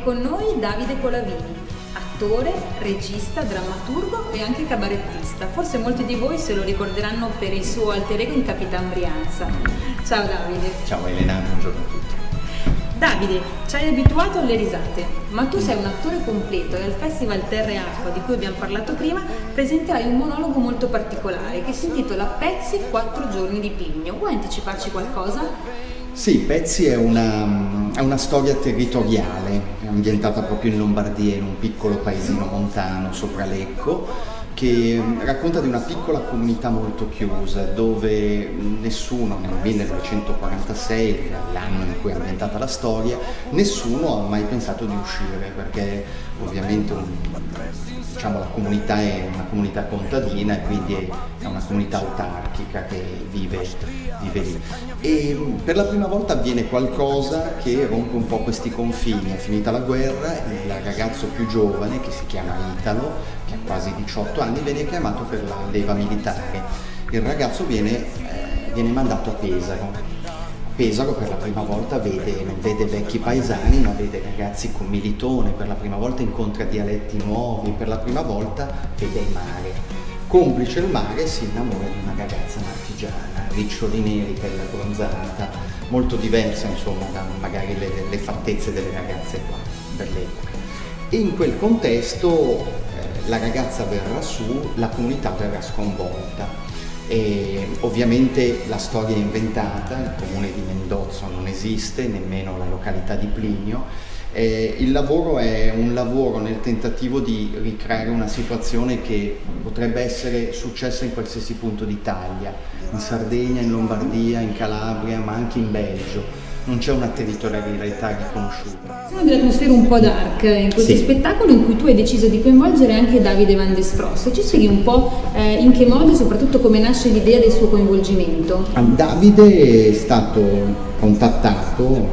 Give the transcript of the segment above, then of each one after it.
con noi Davide Colavini, attore, regista, drammaturgo e anche cabarettista. Forse molti di voi se lo ricorderanno per il suo alter ego in Capitan Brianza. Ciao Davide. Ciao Elena, buongiorno a tutti. Davide, ci hai abituato alle risate, ma tu sei un attore completo e al Festival Terra e Acqua, di cui abbiamo parlato prima, presenterai un monologo molto particolare che si intitola Pezzi 4 giorni di Plinio. Vuoi anticiparci qualcosa? Sì, Pezzi è una storia territoriale, ambientata proprio in Lombardia, in un piccolo paesino montano sopra Lecco, che racconta di una piccola comunità molto chiusa dove nessuno, nel 1946, l'anno in cui è ambientata la storia, nessuno ha mai pensato di uscire, perché ovviamente la comunità è una comunità contadina e quindi è una comunità autarchica che vive lì. E per la prima volta avviene qualcosa che rompe un po' questi confini. È finita la guerra, il ragazzo più giovane, che si chiama Italo, che ha quasi 18 anni, viene chiamato per la leva militare. Il ragazzo viene mandato a Pesaro. Pesaro per la prima volta non vede vecchi paesani, ma vede ragazzi con militone, per la prima volta incontra dialetti nuovi, per la prima volta vede il mare. Complice il mare si innamora di una ragazza marchigiana, riccioli neri, pelle abbronzata, molto diversa insomma da magari le fattezze delle ragazze qua per l'epoca. E in quel contesto la ragazza verrà su, la comunità verrà sconvolta. E ovviamente la storia è inventata, il comune di Mendozzo non esiste, nemmeno la località di Plinio. Il lavoro è un lavoro nel tentativo di ricreare una situazione che potrebbe essere successa in qualsiasi punto d'Italia, in Sardegna, in Lombardia, in Calabria, ma anche in Belgio. Non c'è una territorialità riconosciuta. Sono delle atmosfere un po' dark in questo spettacolo, in cui tu hai deciso di coinvolgere anche Davide Van Desfros. Ci spieghi un po' in che modo e soprattutto come nasce l'idea del suo coinvolgimento? Davide è stato contattato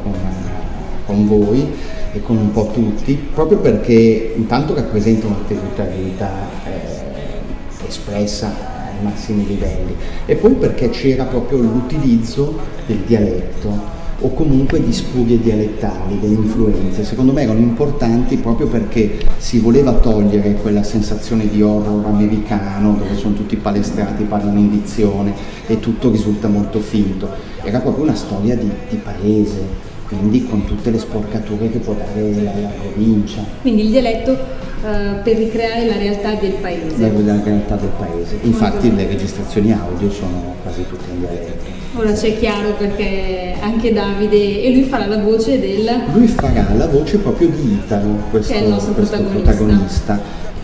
con voi e con un po' tutti, proprio perché intanto rappresenta una territorialità espressa ai massimi livelli, e poi perché c'era proprio l'utilizzo del dialetto o comunque di spurie dialettali, delle influenze. Secondo me erano importanti proprio perché si voleva togliere quella sensazione di horror americano dove sono tutti palestrati, parlano in dizione e tutto risulta molto finto. Era proprio una storia di paese, quindi con tutte le sporcature che può dare la provincia. Quindi il dialetto per ricreare la realtà del paese. La realtà del paese. Infatti le registrazioni audio sono quasi tutte in dialetto. Ora c'è chiaro, perché anche Davide, e lui farà la voce Lui farà la voce proprio di Italo, questo protagonista,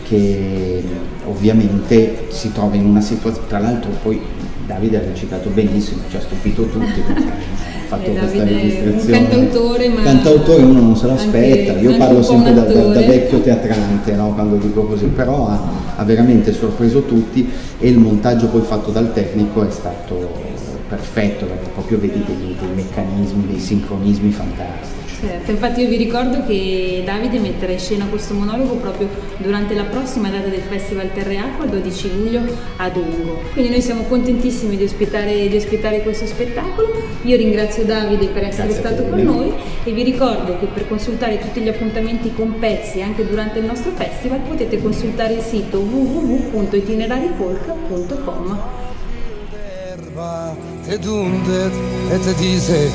che ovviamente si trova in una situazione, tra l'altro poi Davide ha recitato benissimo, ci ha stupito tutti perché ha fatto questa registrazione. Un cantautore uno non se l'aspetta, io parlo sempre da vecchio teatrante, no, quando dico così, però ha veramente sorpreso tutti, e il montaggio poi fatto dal tecnico è stato perfetto, perché proprio vedi dei meccanismi, dei sincronismi fantastici. Certo, infatti io vi ricordo che Davide metterà in scena questo monologo proprio durante la prossima data del Festival Terra e Acqua, il 12 luglio ad Ungo. Quindi noi siamo contentissimi di ospitare questo spettacolo. Io ringrazio Davide per essere stato con noi e vi ricordo che per consultare tutti gli appuntamenti con Pezzi anche durante il nostro festival potete consultare il sito www.itinerarifolk.com. Ed undet et diset